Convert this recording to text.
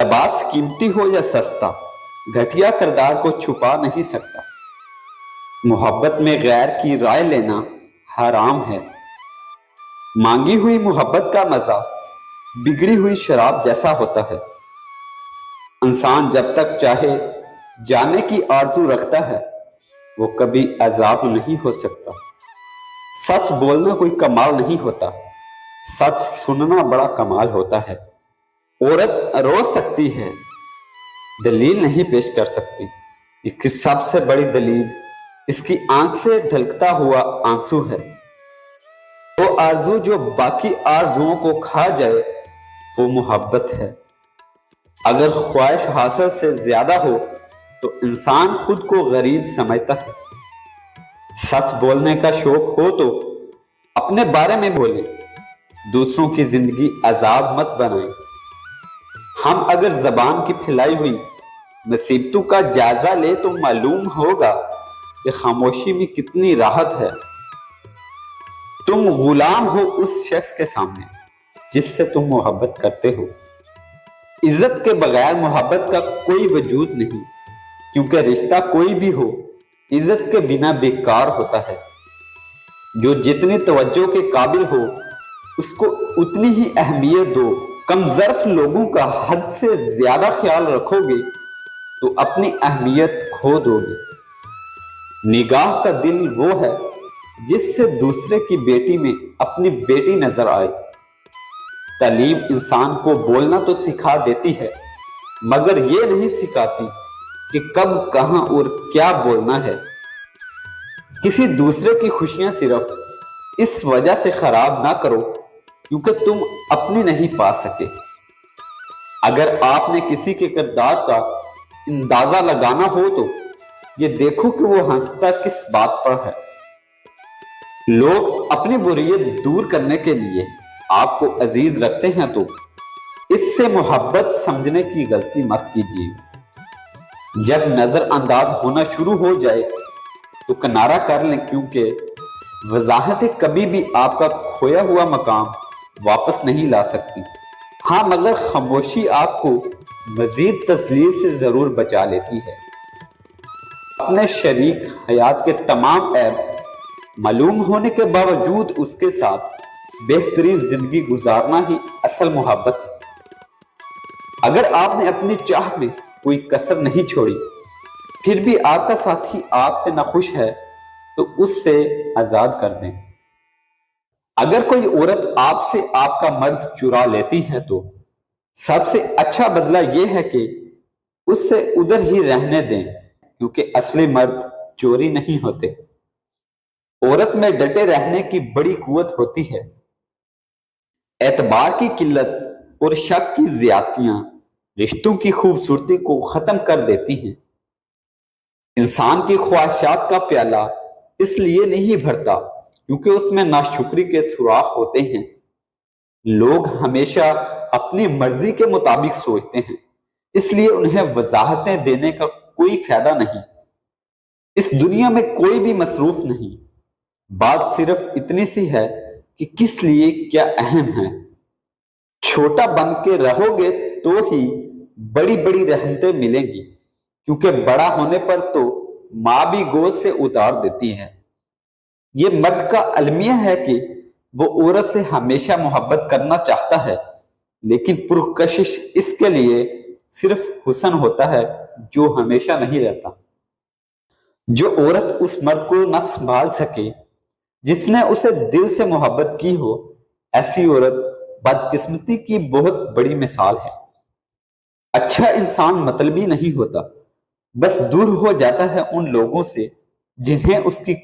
لباس قیمتی ہو یا سستا، گھٹیا کردار کو چھپا نہیں سکتا۔ محبت میں غیر کی رائے لینا حرام ہے۔ مانگی ہوئی محبت کا مزہ بگڑی ہوئی شراب جیسا ہوتا ہے۔ انسان جب تک چاہے جانے کی آرزو رکھتا ہے وہ کبھی آزاد نہیں ہو سکتا۔ سچ بولنا کوئی کمال نہیں ہوتا، سچ سننا بڑا کمال ہوتا ہے۔ عورت رو سکتی ہے، دلیل نہیں پیش کر سکتی۔ اس کی سب سے بڑی دلیل اس کی آنکھ سے ڈھلکتا ہوا آنسو ہے۔ وہ آرزو جو باقی آرزوؤں کو کھا جائے وہ محبت ہے۔ اگر خواہش حاصل سے زیادہ ہو تو انسان خود کو غریب سمجھتا ہے۔ سچ بولنے کا شوق ہو تو اپنے بارے میں بولیں، دوسروں کی زندگی عذاب مت بنائیں۔ ہم اگر زبان کی پھیلائی ہوئی مصیبتوں کا جائزہ لیں تو معلوم ہوگا کہ خاموشی میں کتنی راحت ہے۔ تم غلام ہو اس شخص کے سامنے جس سے تم محبت کرتے ہو۔ عزت کے بغیر محبت کا کوئی وجود نہیں، کیونکہ رشتہ کوئی بھی ہو عزت کے بنا بیکار ہوتا ہے۔ جو جتنی توجہ کے قابل ہو اس کو اتنی ہی اہمیت دو۔ کم ظرف لوگوں کا حد سے زیادہ خیال رکھو گے تو اپنی اہمیت کھو دو گے۔ نگاہ کا دل وہ ہے جس سے دوسرے کی بیٹی میں اپنی بیٹی نظر آئے۔ تعلیم انسان کو بولنا تو سکھا دیتی ہے مگر یہ نہیں سکھاتی کہ کب کہاں اور کیا بولنا ہے۔ کسی دوسرے کی خوشیاں صرف اس وجہ سے خراب نہ کرو کیونکہ تم اپنی نہیں پا سکے۔ اگر آپ نے کسی کے کردار کا اندازہ لگانا ہو تو یہ دیکھو کہ وہ ہنستا کس بات پر ہے۔ لوگ اپنی بریت دور کرنے کے لیے آپ کو عزیز رکھتے ہیں تو اس سے محبت سمجھنے کی غلطی مت کیجیے۔ جب نظر انداز ہونا شروع ہو جائے تو کنارہ کر لیں، کیونکہ وضاحتیں کبھی بھی آپ کا کھویا ہوا مقام واپس نہیں لا سکتی۔ ہاں مگر خاموشی آپ کو مزید تسلیل سے ضرور بچا لیتی ہے۔ اپنے شریک حیات کے تمام عیب معلوم ہونے کے باوجود اس کے ساتھ بہترین زندگی گزارنا ہی اصل محبت ہے۔ اگر آپ نے اپنی چاہت میں کوئی کسر نہیں چھوڑی پھر بھی آپ کا ساتھی آپ سے ناخوش ہے تو اس سے آزاد کر دیں۔ اگر کوئی عورت آپ سے آپ کا مرد چرا لیتی ہے تو سب سے اچھا بدلہ یہ ہے کہ اس سے ادھر ہی رہنے دیں، کیونکہ اصلی مرد چوری نہیں ہوتے۔ عورت میں ڈٹے رہنے کی بڑی قوت ہوتی ہے۔ اعتبار کی قلت اور شک کی زیادتیاں رشتوں کی خوبصورتی کو ختم کر دیتی ہیں۔ انسان کی خواہشات کا پیالہ اس لیے نہیں بھرتا کیونکہ اس میں ناشکری کے سوراخ ہوتے ہیں۔ لوگ ہمیشہ اپنی مرضی کے مطابق سوچتے ہیں، اس لیے انہیں وضاحتیں دینے کا کوئی فائدہ نہیں۔ اس دنیا میں کوئی بھی مصروف نہیں، بات صرف اتنی سی ہے کہ کس لیے کیا اہم ہے۔ چھوٹا بن کے رہو گے تو ہی بڑی بڑی رحمتیں ملیں گی، کیونکہ بڑا ہونے پر تو ماں بھی گود سے اتار دیتی ہے۔ یہ مرد کا المیہ ہے کہ وہ عورت سے ہمیشہ محبت کرنا چاہتا ہے، لیکن پرکشش اس کے لیے صرف حسن ہوتا ہے جو ہمیشہ نہیں رہتا۔ جو عورت اس مرد کو نہ سنبھال سکے جس نے اسے دل سے محبت کی ہو، ایسی عورت بدقسمتی کی بہت بڑی مثال ہے۔ اچھا انسان مطلبی نہیں ہوتا، بس دور ہو جاتا ہے ان لوگوں سے جنہیں اس کی